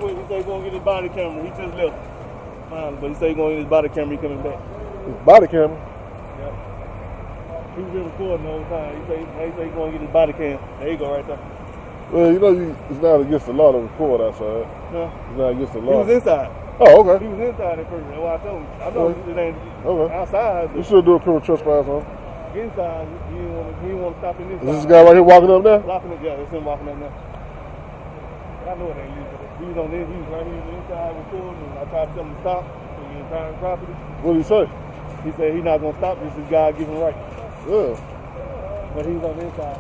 quick. He said he's going to get his body camera. He just left. But he said he's going to get his body camera. He coming back. His body camera? Yeah. He was in recording the whole time. He said he's going to get his body cam. There you go right there. Well, you know, it's not against the law to record outside. Huh? It's not against the law. He was inside. Oh, okay. He was inside at first. That's why I told him. I know it ain't outside. You should do a criminal trespass on him. Inside, he didn't want to stop in this. Is this guy right here walking up there? Locking it, yeah. It's him walking up there. I know it ain't legal. He was on this. He was right here inside recording, and I tried to tell him to stop. So he was private property. What did he say? He said he's not gonna stop. This is God given right. Yeah. But he was on the inside.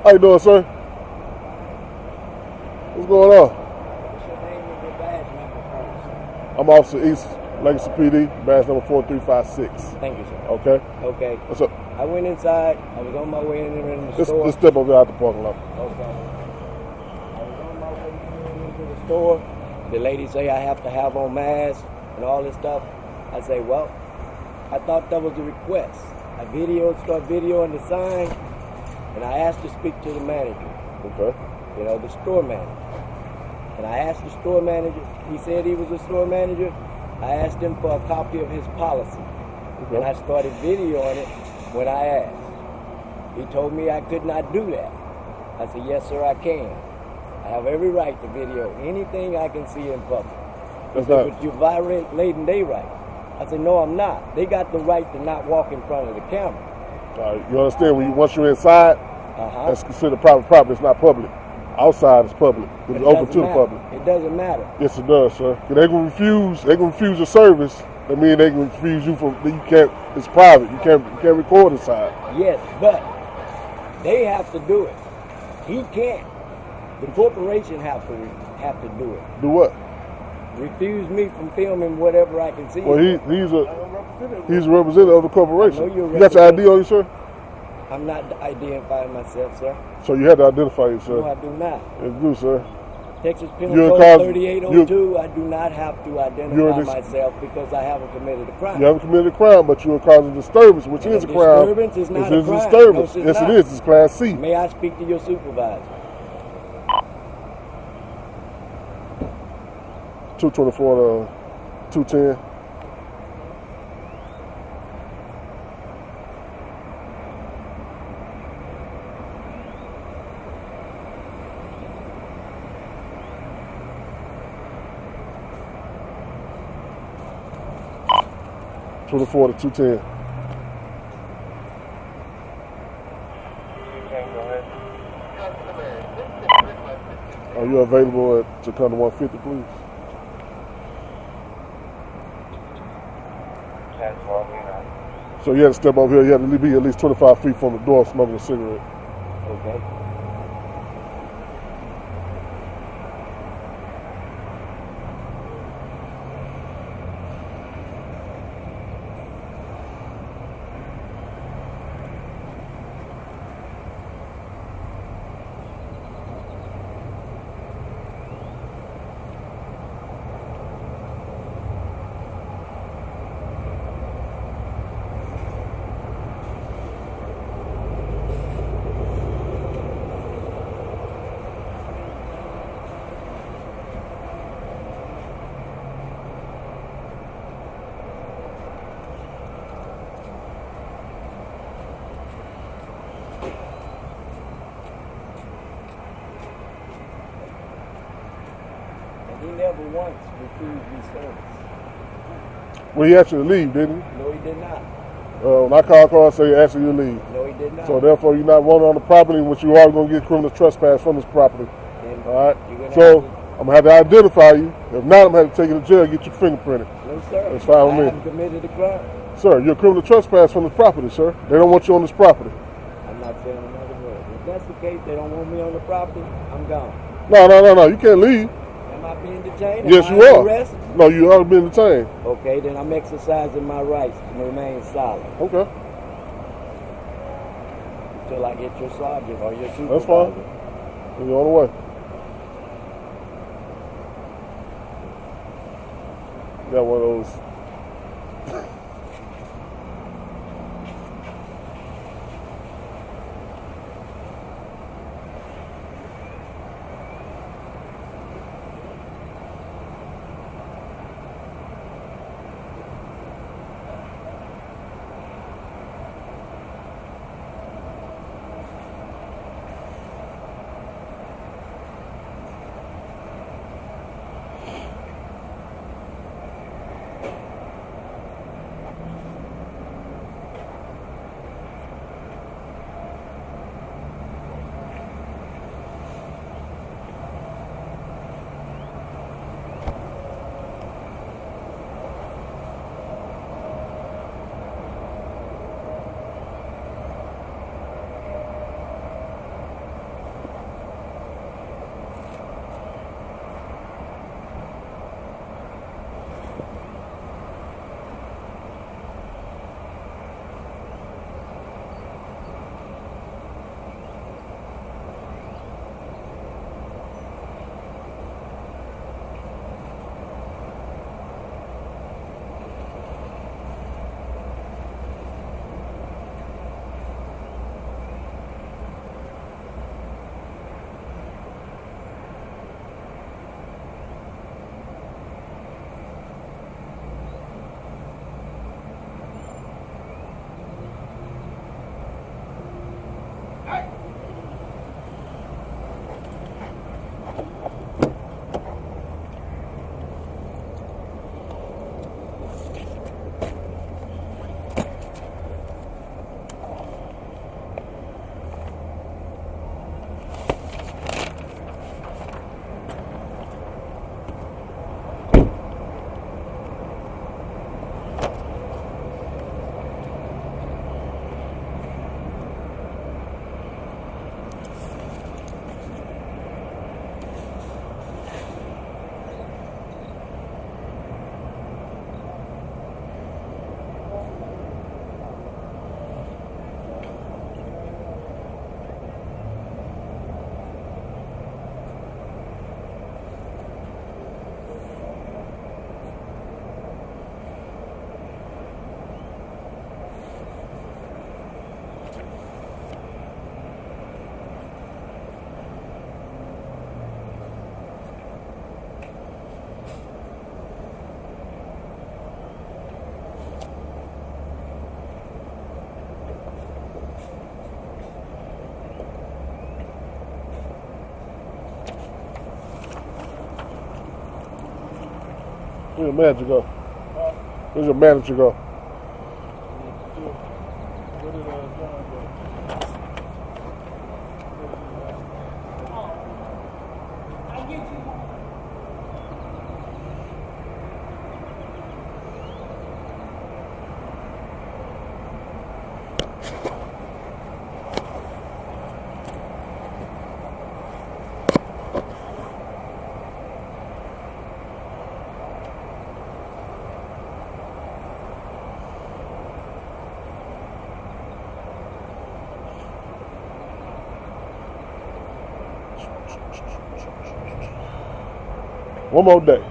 How you doing, sir? What's going on? What's your name and your badge number first? I'm Officer East, Lancaster PD, badge number 4356. Thank you, sir. Okay? Okay. What's up? I went inside. I was on my way in the store. Just step over there out the parking lot. Okay. I was on my way into the store. The lady say I have to have on mask and all this stuff. I say, well, I thought that was a request. I start videoing the sign, and I asked to speak to the manager. Okay. You know, the store manager. And I asked the store manager. He said he was a store manager. I asked him for a copy of his policy. Okay. And I started videoing it when I asked. He told me I could not do that. I said, yes, sir, I can. I have every right to video anything I can see in public. That's not. But you're violating their right. I said, no, I'm not. They got the right to not walk in front of the camera. You understand, once you're inside, that's considered private property. It's not public. Outside is public. It's open to the public. It doesn't matter. Yes, it does, sir. They can refuse your service. That means they can refuse you from. You can't. It's private. You can't record inside. Yes, but they have to do it. He can't. The corporation have to do it. Do what? Refuse me from filming whatever I can see. Well, he's a representative of the corporation. I know you're You got your ID on you, sir? I'm not identifying myself, sir. So you had to identify yourself. No, I do not. It's good, sir. Texas Penal Code 3802, I do not have to identify myself because I haven't committed a crime. You haven't committed a crime, but you are causing disturbance, which is a crime. Disturbance is not a crime. Disturbance. No, yes, it is. It's Class C. May I speak to your supervisor? 224 to 210. To 210. Are you available to come to 150, please? So you had to step over here. You had to be at least 25 feet from the door smoking a cigarette. Okay. He never once refused me service. Well, he asked you to leave, didn't he? No, he did not. When I call, say he asked you to leave. No, he did not. So therefore, you're not wanted on the property, which you are going to get criminal trespass from this property. Then all right? So I'm going to have to identify you. If not, I'm going to have to take you to jail and get you fingerprinted. No, sir. That's fine with me. I haven't committed a crime. Sir, you're a criminal trespass from this property, sir. They don't want you on this property. I'm not saying another word. If that's the case, they don't want me on the property, I'm gone. No. You can't leave. Am I being detained? Yes, you are. Arrested? No, you are being detained. Okay, then I'm exercising my rights to remain silent. Okay. Until I get your sergeant or your supervisor. That's fine. You're on the way. Got one of those. Where's your manager go? Where's your manager go? Where did John go? One more day.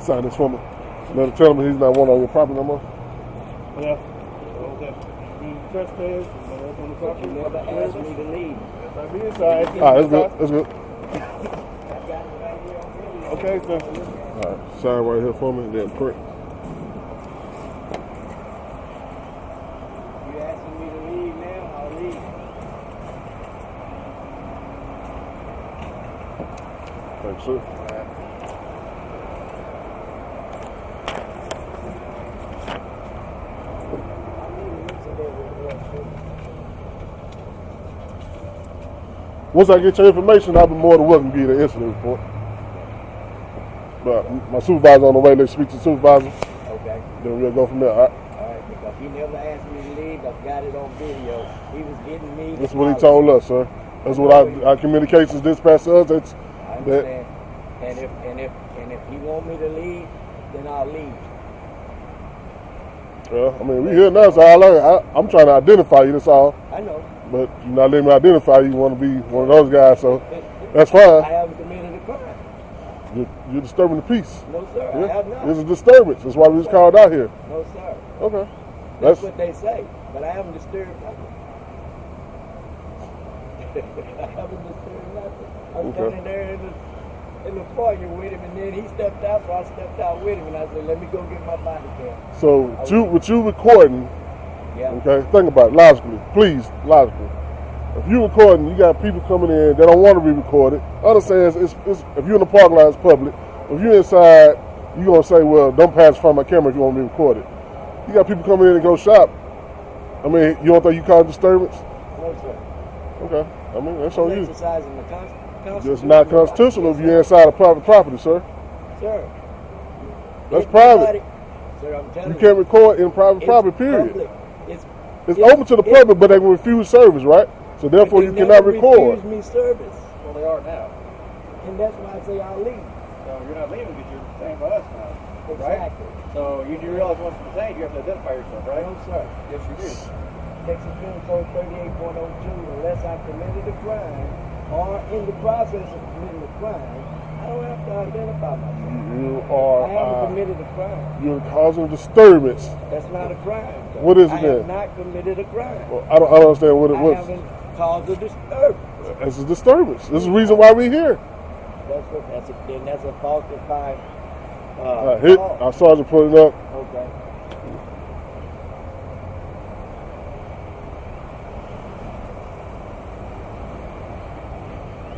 sign this for me. Let him tell him he's not one on your property no more. Yeah. Okay. You trespass, that's on the property. You never asked me to leave. Yes, I be inside. All right, that's good. That's good. Okay, sir. All right, sign right here for me and then print. You asking me to leave now, I'll leave. Thanks, sir. Once I get your information, I'll be more than welcome to give you the incident report. But my supervisor on the way, let's speak to the supervisor. Okay. Then we'll go from there. All right. All right, because he never asked me to leave. I've got it on video. He was getting me. That's what he told us, sir. That's what our communications dispatch us. That's I understand. And if he want me to leave, then I'll leave. well, I mean, we here now, so I'm trying to identify you, that's all. I know. But you're not letting me identify you. You want to be one of those guys, so that's I fine. haven't committed a crime. You're disturbing the peace. No, sir. Yeah. I have not. It's a disturbance. That's why we was called out here. No, sir. Okay. That's what they say. But I haven't disturbed nothing. I haven't disturbed nothing. I was Okay. standing there in the foyer with him, and then he stepped out, so I stepped out with him, and I said, let me go get my body cam. So with you recording, Yeah. okay, think about it logically. Please, logically. If you recording, you got people coming in, they don't want to be recorded. Understand, it's if you're in the parking lot, it's public. If you're inside, you're going to say, well, don't pass in front of my camera if you want to be recorded. You got people coming in and go shop. I mean, you don't think you cause disturbance? No, sir. Okay. I mean, that's on you. Exercising the Constitution. It's not constitutional if you're inside a private property, sir. Sir. That's If private. somebody- Sir, I'm telling You can't record in private property, period. Public. It's open to the public, but they can refuse service, right? So therefore, you cannot record. Refuse me service. Well, they are now. And that's why I say I'll leave. So you're not leaving because you're staying by us now. Right? Exactly. So you do realize once you're detained, you have to identify yourself, right? No, sir. Yes, you do. Texas Penal Code 38.02, unless I committed a crime or in the process of committing a crime, I don't have to identify myself. You I haven't are committed a crime. you're causing disturbance. That's not a crime. sir. What is it I then? have not committed a crime. Well, I don't understand what it I was. haven't caused a disturbance. It's a disturbance. This is the reason why we're here. That's a falsified Hit call. our sergeant put it up. Okay.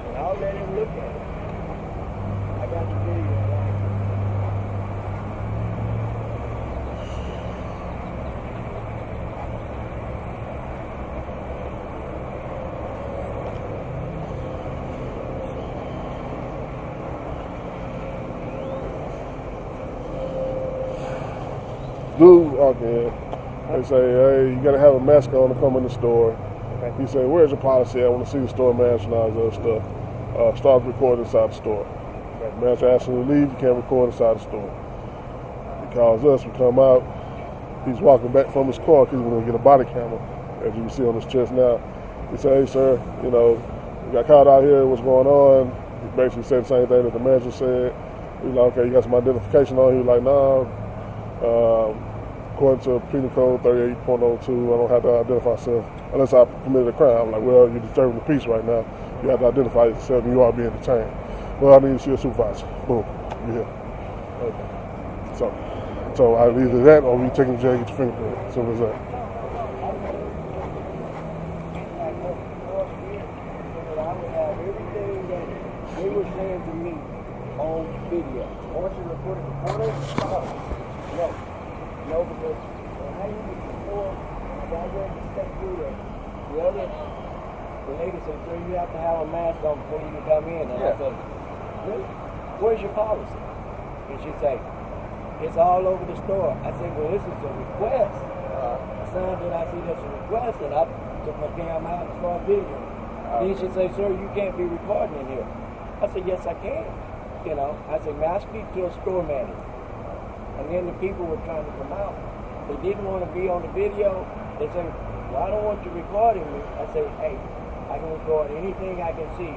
And I'll let him look at it. I got the video right. Dude, okay. They say, hey, you gotta have a mask on to come in the store. Okay. He said, where's your policy? I want to see the store mask and all this other stuff. Start recording inside the store. Manager asks him to leave, you can't record inside the store. He calls us, we come out. He's walking back from his car because he's going to get a body camera, as you can see on his chest now. He said, hey, sir, you know, we got caught out here, what's going on? He basically said the same thing that the manager said. He's like, okay, you got some identification on you? He was like, no. According to Penal Code 38.02, I don't have to identify myself unless I committed a crime. I'm like, well, you're disturbing the peace right now. You have to identify yourself and you are being detained. Well, I need to see a supervisor. Boom, you're here. Okay. So either that or we take him to jail and get your fingerprint. Simple as that. They were saying to me on video. Once you report it to photo, no, because how you get before, I read the step through the lady said, sir, you have to have a mask on before you can come in. And I said, really? Where's your policy? And she said, it's all over the store. I said, well, this is a request. I signed it, I see that's a request, and I took my camera out and started videoing. Then she said, sir, you can't be recording in here. I said, yes, I can. You know, I said, may I speak to a store manager? And then the people were trying to come out. They didn't want to be on the video. They said, well, I don't want you recording me. I say, hey, I can record anything I can see,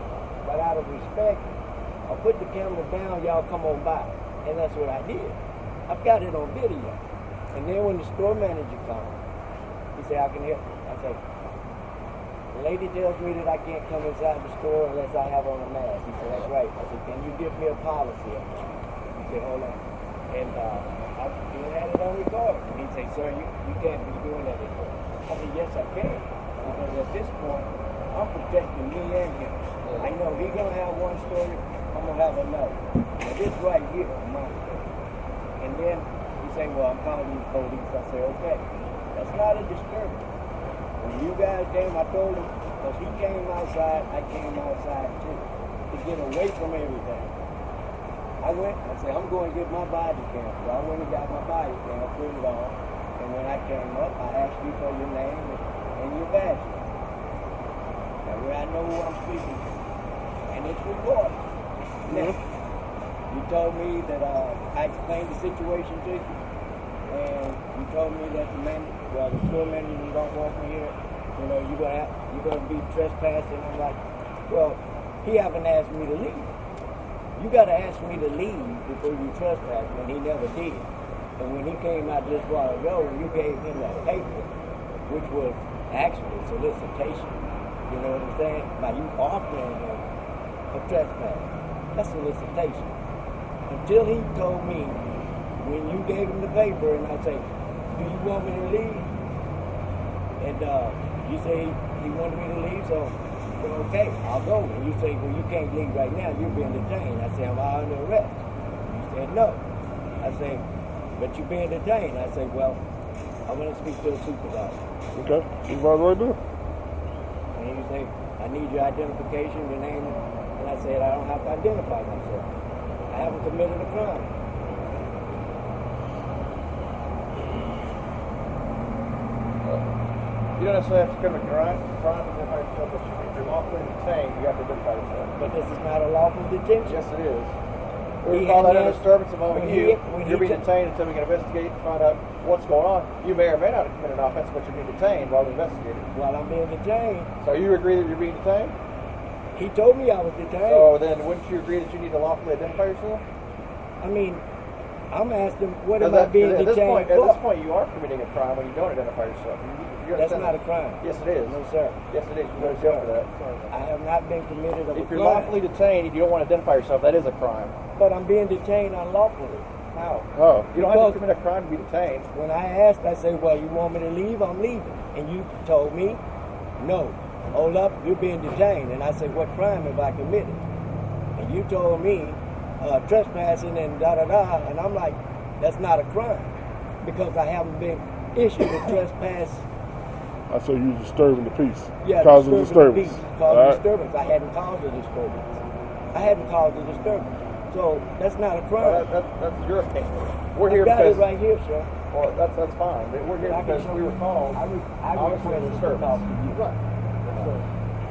but out of respect, I'll put the camera down, y'all come on by. And that's what I did. I've got it on video. And then when the store manager comes, he said, I can help you. I said, the lady tells me that I can't come inside the store unless I have on a mask. He said, that's right. I said, can you give me a policy on that? He said, hold on. And he had it on record. And he said, sir, you can't be doing that anymore. I said, yes, I can. Because at this point, I'm protecting me and him. I know he's going to have one story, I'm going to have another. Now this right here is my story. And then he said, well, I'm calling you police. I said, okay. That's not a disturbance. When you guys came, I told him, because he came outside, I came outside too, to get away from everything. I went, I said, I'm going to get my body cam. So I went and got my body cam, put it on, and when I came up, I asked you for your name and your badge. That way I know who I'm speaking to. And it's recorded. Now, you told me that I explained the situation to you, and you told me that the store manager don't want me here. You know, you're gonna be trespassing. I'm like, well, he haven't asked me to leave. You gotta ask me to leave before you trespass, and he never did. And when he came out just a while ago, and you gave him that paper, which was actually solicitation, you know what I'm saying? By you offering him a trespass, that's solicitation. Until he told me, when you gave him the paper, and I say, do you want me to leave? And you say he wanted me to leave, so I said, okay, I'll go. And you say, well, you can't leave right now, you're being detained. I said, am I under arrest? You said, no. I said, but you're being detained. I said, well, I want to speak to the supervisor. Okay, supervisor right there. And you say, I need your identification, your name. And I said, I don't have to identify myself. I haven't committed a crime. You don't necessarily have to commit a crime to identify yourself, but if you're lawfully detained, you have to identify yourself. But this is not a lawful detention. Yes, it is. He We call that had a asked- disturbance involving when you. he You're being took- detained until we can investigate and find out what's going on. You may or may not have committed an offense, but you're being detained while we investigate it. While I'm being detained, So you agree that you're being detained? he told me I was detained. So then wouldn't you agree that you need to lawfully identify yourself? I mean, I'm asking, what am Because I being at this detained point, for? you are committing a crime when you don't identify yourself. You That's understand not a that? crime. Yes, it is. No, sir. Yes, it is. You go to jail for that. I have not been committed of a If you're crime. lawfully detained, if you don't want to identify yourself, that is a crime. But I'm being detained unlawfully. How? Oh. You don't have to Because- commit a crime to be detained. When I asked, I said, well, you want me to leave? I'm leaving. And you told me, no. Hold up, you're being detained. And I said, what crime have I committed? And you told me, trespassing and da-da-da. And I'm like, that's not a crime. Because I haven't been issued a trespass. I say you disturbing the peace. Yeah, Causing disturbing disturbance. the peace, All causing right. disturbance. I hadn't caused a disturbance. I hadn't caused a disturbance. So that's not a crime. Well, that's your opinion. We're I here got because it right here, sir. well, that's fine. We're here I can because show we you. were called. I obviously requested to disturbance. talk to you. Right. So,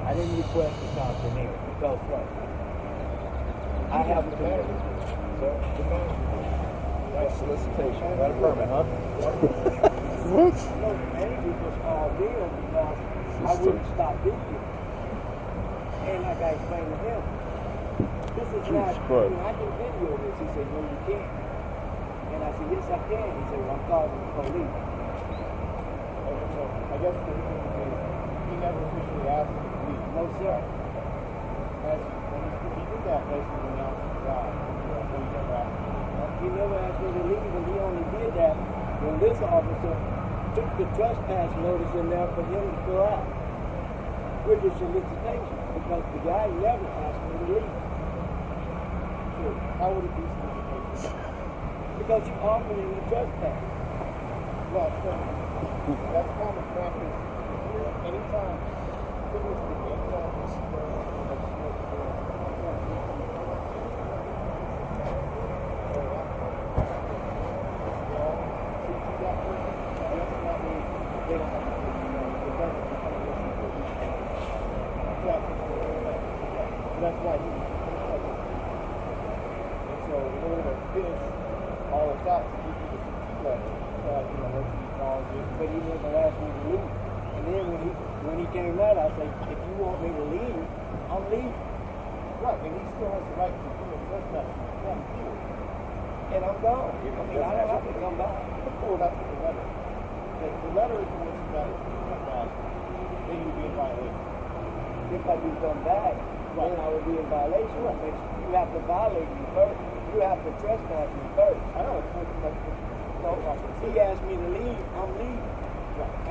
I didn't request to talk to him because what? I have the manager. Sir, the manager. That's solicitation. Not a permit, huh? What? No, the manager just called in because I wouldn't stop this. And like I explained to him, this is not, Jesus Christ. I can video this. He said, no, you can't. And I said, yes, I can. He said, well, I'm calling the police. So I guess the reason is he never officially asked him to leave. No, sir. When he did that, basically announced his job. So he never asked him. He never asked me to leave, and he only did that when this officer took the trespass notice in there for him to fill out, which is solicitation, because the guy never asked me to leave. Sure. How would it be solicitation? Because you offered him the trespass. Well, so that's common practice. Anytime, typically, anytime this that's why he was and so in order to finish all the shots, he did the CT letter. What he calls it. But he never asked me to leave. And then when he came out, I said, if you want me to leave, I'm leaving. Right, and he still has the right to do a trespass. and I'm gone. I mean, I don't have to come back. Well, that's what the letter. The letter is the one that come back. Then you'd be in violation. If I do come back, then I would be in violation. But you have to violate me first. You have to trespass me first. I know it's like No, he asked me to leave. I'm leaving.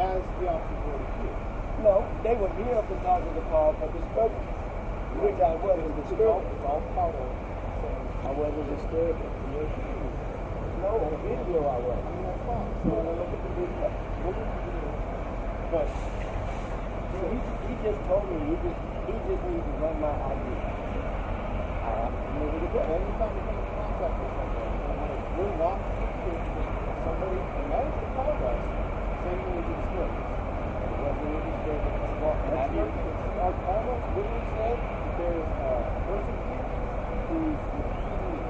as the officers were here. No, they were here because of the call for disturbance, which I wasn't disturbing. It's all part of I wasn't disturbing. No, on video I was. I mean, that's fine. So when I look at the video, What did you do? But he just told me he just needs to run my ID. I have to move it again. anytime you come in contact with somebody, and when it's really not somebody, and that is the call us, saying it was a disturbance. It wasn't a disturbance. And that's our almost literally said that there's a person here who's refusing to leave.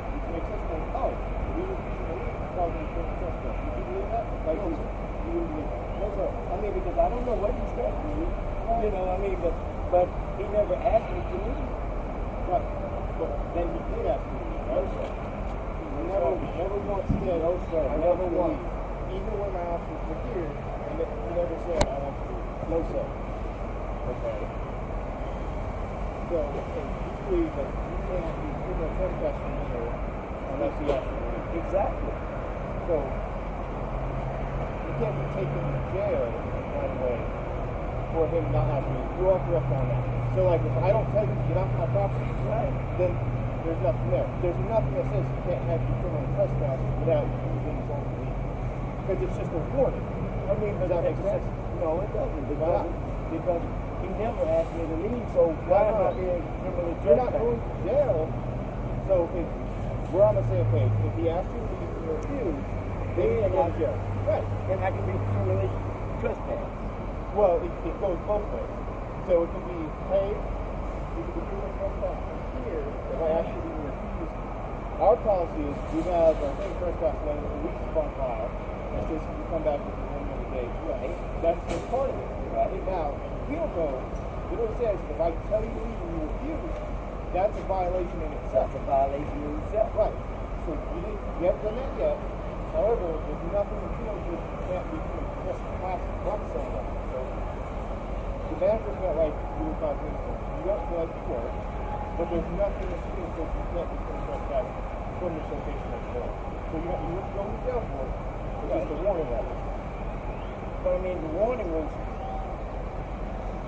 You can make testimony, oh, we refusing to leave, causing a criminal trespass. Would you believe that? Like, you wouldn't believe that. No, sir. I mean, because I don't know what he said to me. You know, I mean, but he never asked me to leave. Right. But then he did ask me to leave, right? He never once said, No, sir. I Never want you to once. leave. Even when my officers were here, he never said, I want you to leave. No, sir. Okay. So, and you believe that you can't be criminal trespassing here unless he asks you to leave. Exactly. So, you can't be taken to jail right away for him not asking you. You are correct on that. So, like, if I don't tell you to get off my property, Right. then there's nothing there. There's nothing that says you can't have your criminal trespass without you being told to leave. Because it's just a warning. I mean, Does that make sense? No, it doesn't. Why not? Because he never asked me to leave, so why am I being criminally You're not trespassed? going to jail. So, if we're on the same page, if he asks you to leave and you refuse, then you go to jail. Right. And I can be criminally trespassed. Well, it goes both ways. So it can be, hey, you can be doing trespass here if I ask you to refuse. Our policy is we have a thing trespass letter that we keep on file that says you come back at the end of the day. Right. That's just part of it. Right. Now, we don't know. It really says if I tell you to leave and you refuse, that's a violation in itself. That's a violation in itself. Right. So you haven't done that yet. However, there's nothing that you you can't be trespassed from someone. So the manager felt like you were causing incident. You don't feel like you were, but there's nothing that says you can't be trespassed from this location as well. So you wouldn't go to jail for it. It's just a warning letter. But I mean, the warning was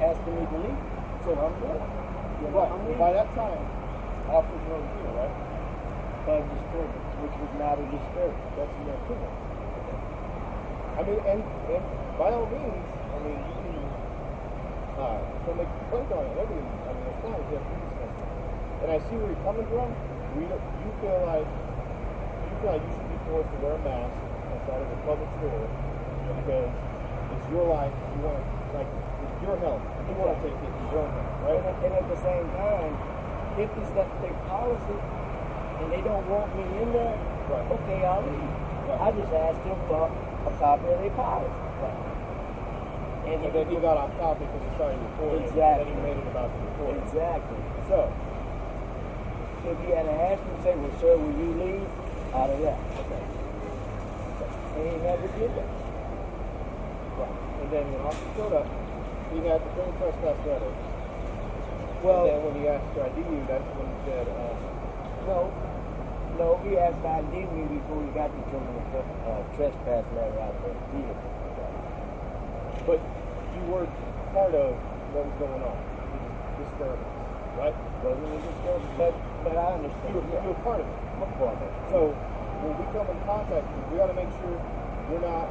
asking me to leave. So I'm good. You know, Right. I'm leaving. By that time, officers were over here, right? By disturbance, which was not a disturbance. That's your opinion. I mean, and by all means, I mean, you can make a complaint on it and everything. I mean, it's fine if you have to do this. And I see where you're coming from. You feel like you should be forced to wear a mask inside of a public store because it's your life. You want like it's your health. You want to take it in your own health, right? And at the same time, if it's that their policy and they don't want me in there, Right. okay, I'll leave. Right. I just asked them for a copy of their policy. Right. And And then you got off topic because you started recording. Exactly. And then you made it about the recording. Exactly. So, If he had asked me, say, well, sir, will you leave? I'd have left. okay. And he never did that. Right. And then when officer showed up, he had the criminal trespass letter. Well, And then when he asked to ID you, that's when he said, no, he asked to ID me before he got the criminal trespass letter out there. but you were part of what was going on. Disturbance, right? Wasn't a disturbance, but I understand. You were part of it. I'm part of it. So when we come in contact with you, we got to make sure we're not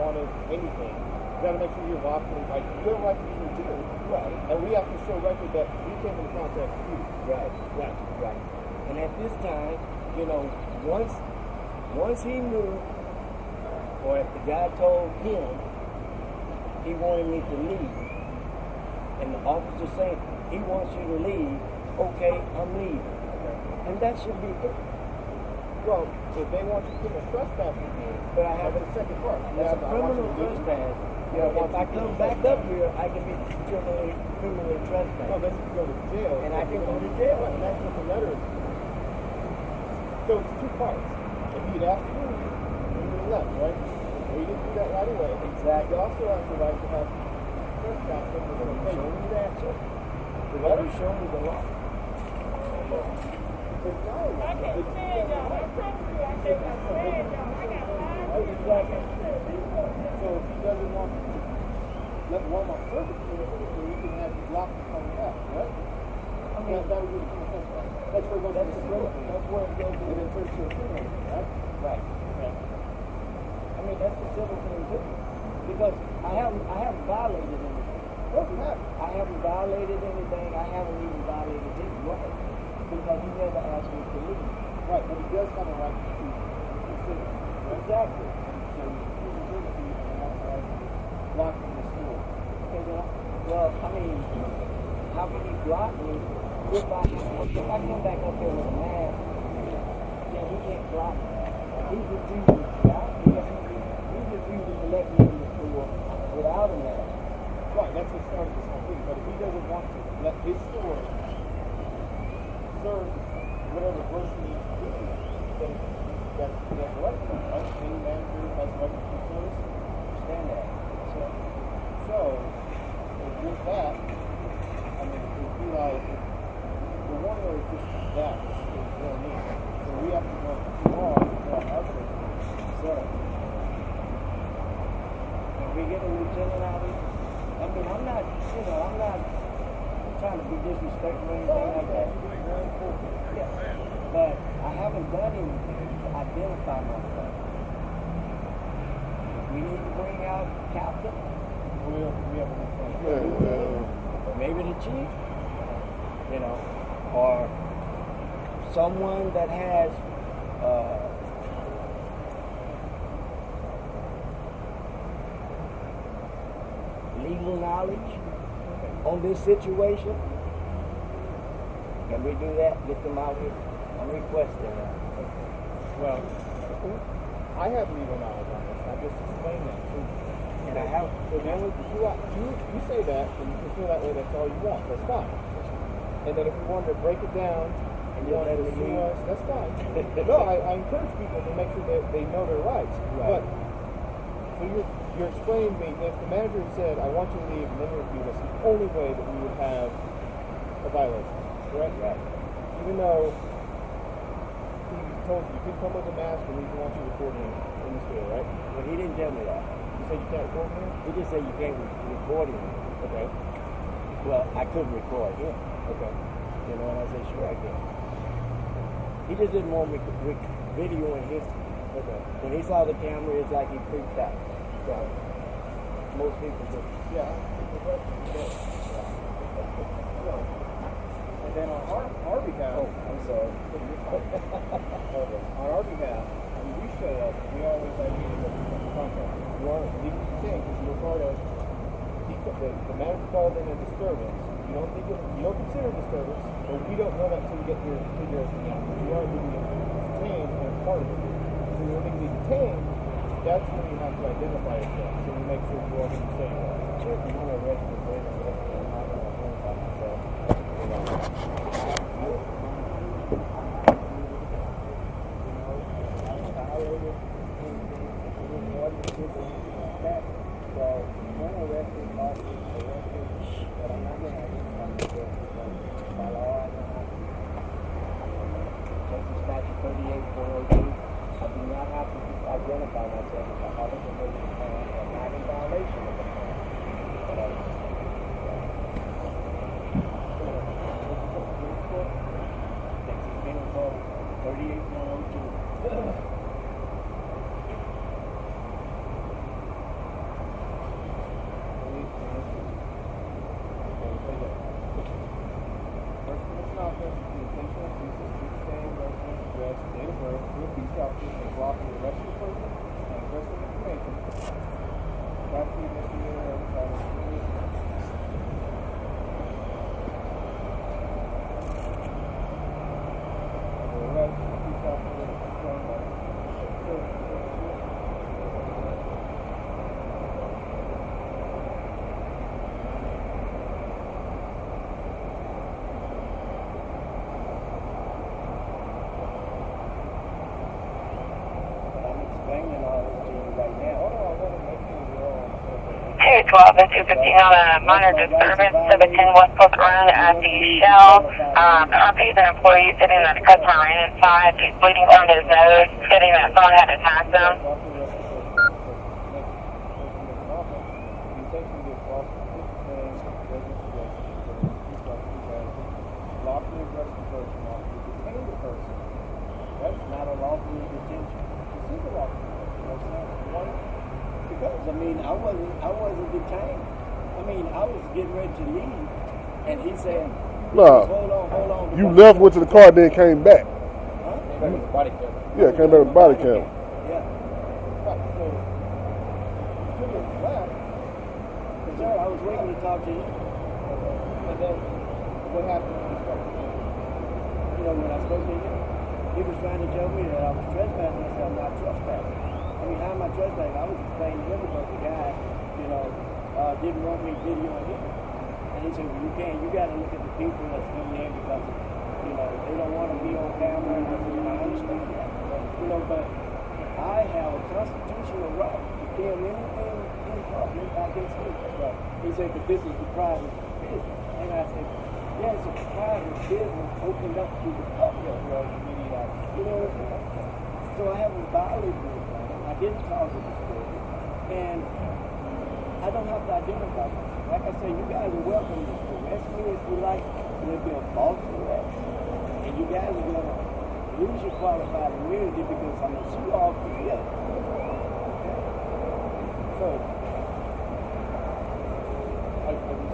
wanting anything. We got to make sure you're locked in. Like, you have a right to be here too. Right. And we have to show record that we came in contact with you. Right. And at this time, you know, once he knew, or if the guy told him he wanted me to leave, and the officer said he wants you to leave, okay, I'm leaving. And that should be it. Well, if they want you to commit trespassing here, But I have that's the second part. That's a criminal trespass. If I come back up here, I can be criminally No, trespassed. then you can go to jail. And I can go to jail. Right, and that's what the letter is. So it's two parts. If he'd asked to move, he would have left, right? Well, he didn't do that right away. Exactly. He also has the right to have trespassing with a Show location. me that, sir. What? You show me the law. It's not a- I can't stand y'all. I promise you, I can't stand y'all. I got five Exactly. So if he doesn't want to let Walmart service to it, then he can have you block it coming out, right? I mean, that would be the kind of trespass. That's where it goes to the civil. That's where it goes. And then turns to a criminal, right? Right. I mean, that's the civil thing too. Because I haven't violated anything. No, you haven't. I haven't violated anything. I haven't even violated his right. Because he never asked me to leave. Right, but he does have a right to consider. Exactly. So he's a citizen and outside blocking the store. Well, I mean, how can he block me if I come back up there with a mask? Yeah, he can't block me. He's refusing to stop me. He's refusing to let me in the store without a mask. Right, that's the start of this whole thing. But if he doesn't want to let his store serve whatever grocery needs to do, then that's right, right? Any manager has the right to do service. Understand that? So with that, I mean, it would be like the one where it's just that is real neat. So we have to go too long without others. So, if we get a lieutenant out here, I mean, I'm not trying to be disrespectful or anything like that. Yeah. But I haven't done anything to identify myself. We need to bring out Captain. We have a lieutenant. Or maybe the chief, or someone that has legal knowledge on this situation. Can we do that? Get them out here? I'm requesting that. Well, I have legal knowledge on this. I just explained that to you. And I have. So then you say that, and you can feel that way, that's all you want. That's fine. And then if you wanted to break it down, and you wanted to sue us, that's fine. No, I encourage people to make sure that they know their rights. Right. But, so you're explaining to me, if the manager had said, I want you to leave and then review, that's the only way that we would have a violation, correct? Right. Even though he told you can come with a mask and we don't want you recording in the store, right? But he didn't tell me that. You said you can't record here? He just said you can't record him. Okay. Well, I couldn't record him. Okay. You know, and I said, sure I can. He just didn't want me videoing his. Okay. When he saw the camera, it's like he freaked out. So, most people do. Yeah. And then on our behalf, I'm sorry. on our behalf, when we show up, we always like you to contact. You are legal to think because you're part of the manager called in a disturbance. You don't consider a disturbance, but we don't know that until we get here to figure everything out. You are legally detained and a part of it. So when you're legally detained, that's when you have to identify yourself. So we make sure you are who you say you are. Sure, you want to arrest me later, I'm not going to identify myself. I do not have to identify myself if I haven't committed a crime. I'm not in violation of the crime. Texas Penal Code 38102. 212 and 215 on a minor disturbance, 710 West Coast Run at the Shell. Currently, the employee sitting at the customer ran inside. He's bleeding from his nose, stating that someone had attacked him. That's not a lawful detention. This is a lawful detention. Because I mean, I wasn't detained. I mean, I was getting ready to leave, and he said, Nah. hold on. You left, went to the car, then came back. Huh? Body camera. Yeah, came back with the body cam. Yeah. Right, so you took it left. But sir, I was waiting to talk to you. And then what happened when you spoke? You know, when I spoke to you, he was trying to tell me that I was trespassing. I said, I'm not trespassing. I mean, how am I trespassing? I was explaining to him because the guy, you know, didn't want me videoing him. And he said, well, you can't. You got to look at the people that's coming in because, you know, they don't want to be on camera. And I said, I understand that. You know, but I have a constitutional right to film anything in public I can see. Right. He said, but this is the private business. And I said, yeah, it's a private business opened up to the public. You know what I'm saying? So I haven't violated anything. I didn't cause a disturbance. And I don't have to identify myself. Like I said, you guys are welcome to arrest me if you like. There'll be a false arrest. And you guys are going to lose your qualified immunity because I'm going to sue all three of you. Okay? So, I just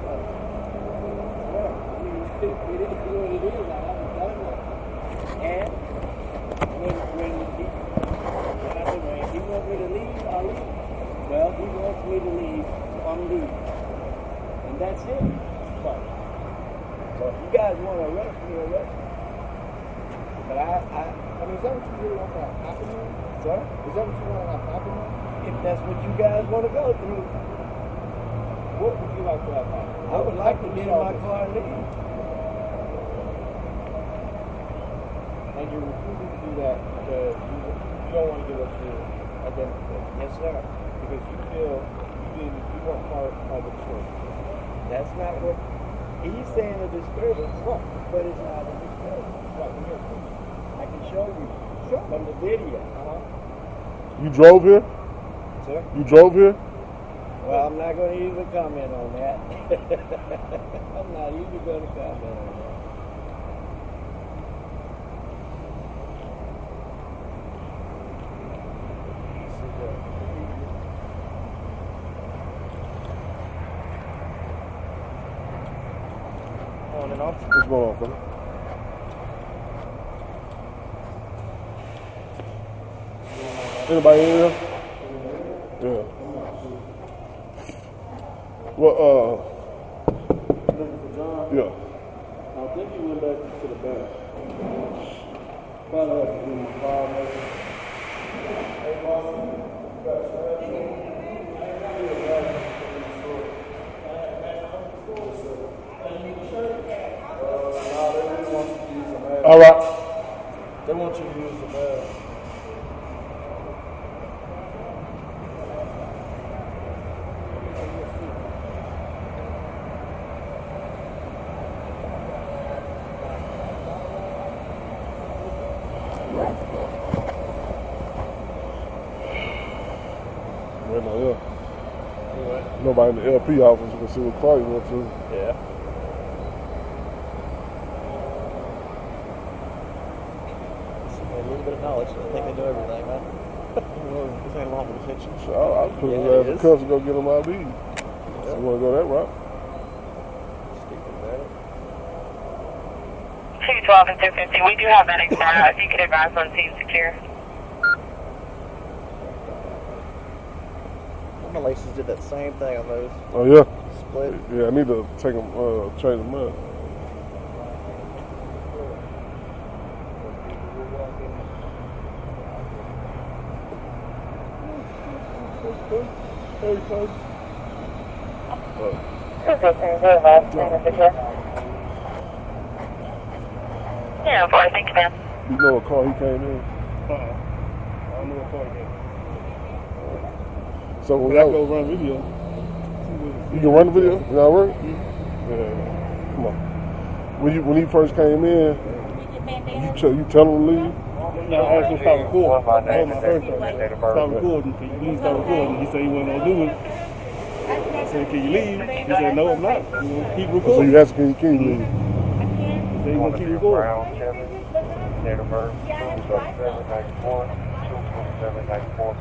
well, I mean, it is what it is. I haven't done that. And when he wants me to leave, I'll leave. Well, he wants me to leave, so I'm leaving. And that's it. So if you guys want to arrest me, arrest me. But I mean, is that what you really want to have happen here? Sir? Is that what you want to have happen here? If that's what you guys want to go through. What would you like to have happen? I would like to get in my car and leave. And you're refusing to do that because you don't want to give us your identity. Yes, sir. Because you feel you weren't part of the story. That's not what he's saying, a disturbance. Right. But it's not a disturbance. Right. I can show you from the video. You drove here? Sir? You drove here? Well, I'm not going to even comment on that. I'm not even going to comment on that. On and off. What's going on, fella? Anybody in here? Yeah. Well, Looking for John? yeah. I think he went back to the back. Probably have to do my car, maybe. Hey, boss, you got a All right. They want you to use the mask. Right now, yeah. Nobody in the LP office can see what car you went to. Yeah. A little bit of knowledge. I think they know everything, right? This ain't lawful detention. So I'll put his ass in cuffs and go get him ID. So you want to go that route? Stupid, man. 212 and 250, we do have that extra. If you could advise on scene secure. My laces did that same thing on those. Oh, yeah? Split. Yeah, I need to take them, change them up. Hey, coach. Yeah, boy, thank you, man. You know what car he came in? I don't know what car he got. So when But I y'all, go run video. You can run the video? Is that work? Yeah. Come on. When he first came in, you tell him to leave? No, I asked him to stop recording. I told him first, stop recording. Can you please stop recording? He said he wasn't going to do it. I said, can you leave? He said, no, I'm not. Keep recording. So you asked, can you leave? He said, he want to keep recording. Date of birth, 22794, 22794.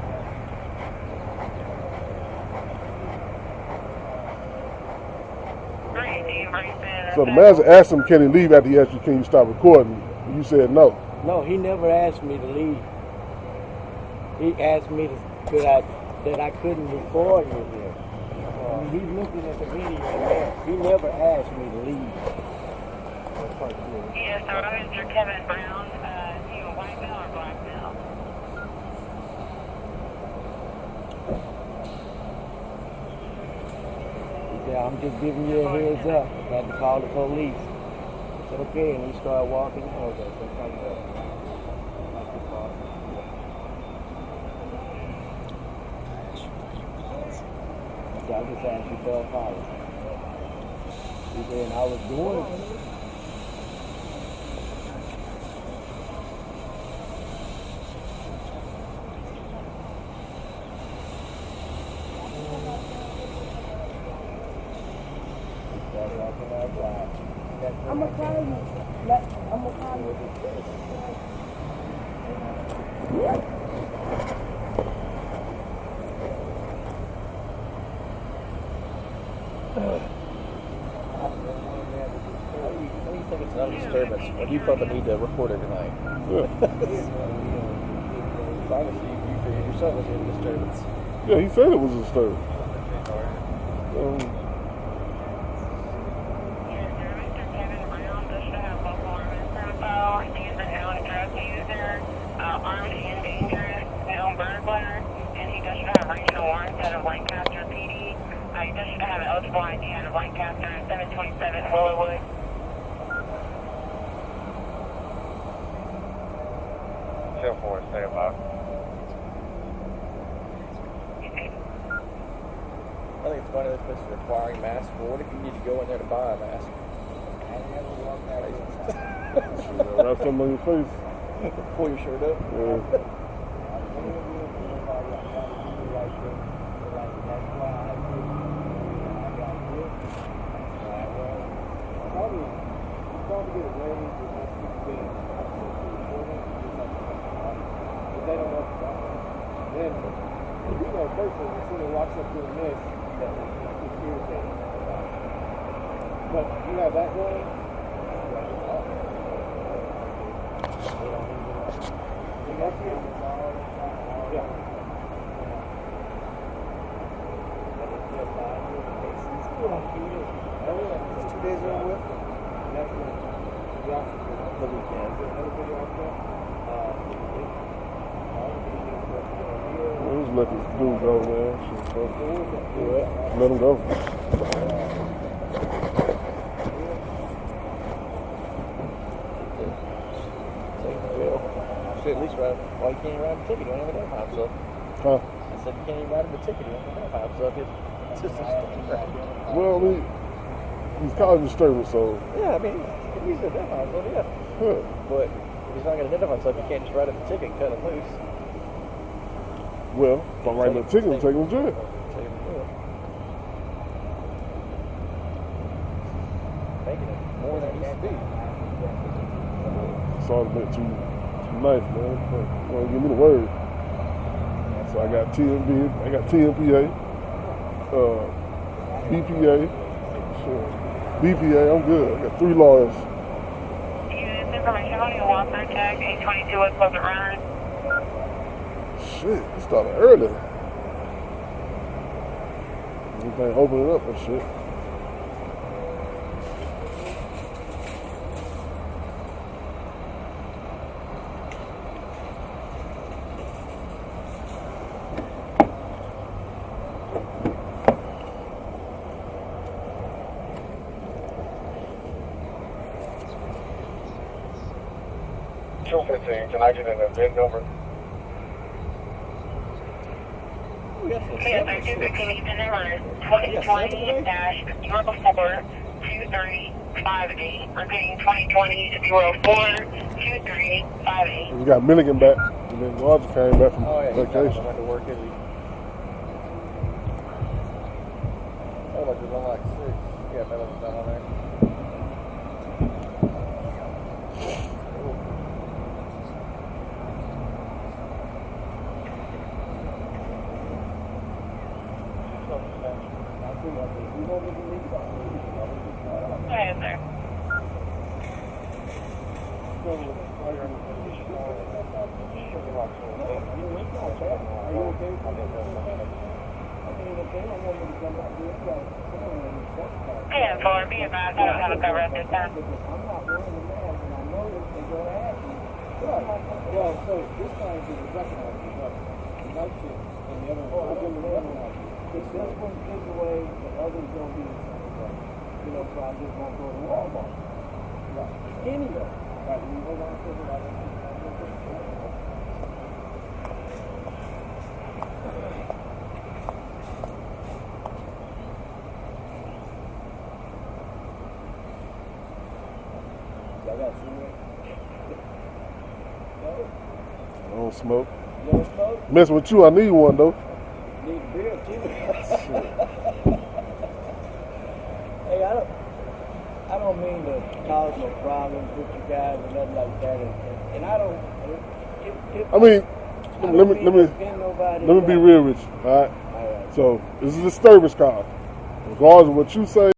So the manager asked him, can he leave after he asked you, can you stop recording? You said no. No, he never asked me to leave. He asked me that I couldn't record with him. He's looking at the video there. He never asked me to leave. Yes, sir. Mr. Kevin Brown. You a white male or black male? Yeah, I'm just giving you a heads up. I had to call the police. I said, okay, and he started walking. Okay, so come back. So I just asked you for a apology. He said, and I was doing it. I'm gonna call you. I'm gonna call you. What do you think it's not a disturbance? Or do you felt the need to record everything? Obviously, you figured yourself was a disturbance. Yeah, he said it was a disturbance. He's a known drug user, armed and dangerous, known burglar, and he does have regional warrants out of Lancaster PD. He does have an eligible ID out of Lancaster and 727 Willowwood. Chill for it, stay about. I think it's funny that this is requiring masks. Well, what if you need to go in there to buy a mask? Wrap something on your face. Pull your shirt up. Yeah. But you have that going? It's 2 days over with. The weekend. Just let this dude go, man. Let him go. At least ride. Well, you can't even ride a ticket. You don't have a identify himself. Huh? I said you can't even ride him a ticket. You don't have a identify himself. It's just a right. Well, I mean, he's causing disturbance, so. Yeah, I mean, he's an identify himself, yeah. But if he's not going to identify himself, you can't just write him a ticket and cut him loose. Well, if I'm writing a ticket, I'm taking him to jail. Take him to jail. Making it more than it needs to be. It's all a bit too nice, man. Well, give me the word. So I got TMPA, BPA, BPA, I'm good. I got 3 lawyers. Use information on your Walker tag 822 West Pleasant Run. Shit, it started early. Everything opening up and shit. Can I get an event number? We got some Yes, seven I do. shit. Can you send number Yeah, 2020-04-2358. Repeating 2020-04-2358. We got Milligan back, and then Roger came back from Oh, yeah, vacation. went to work, is he? Oh, like there's only like 6. Yeah, that was down on there. Yes, sir. And for be advised, I don't have a cover at this time. Well, so this time is recognized the night shift and the other one. If this one is away, the other's going to be, you know, so I just won't go to Walmart. Right. Anyway, right, you hold on to it. Y'all got cigarette? I don't smoke. You don't smoke? Messing with you, I need one though. Need beer too. Hey, I don't mean to cause no problems with you guys or nothing like that, and I don't. I mean, I let don't me mean to offend nobody, be real with you. All right. All right. So this is a disturbance call. Regardless of what you say.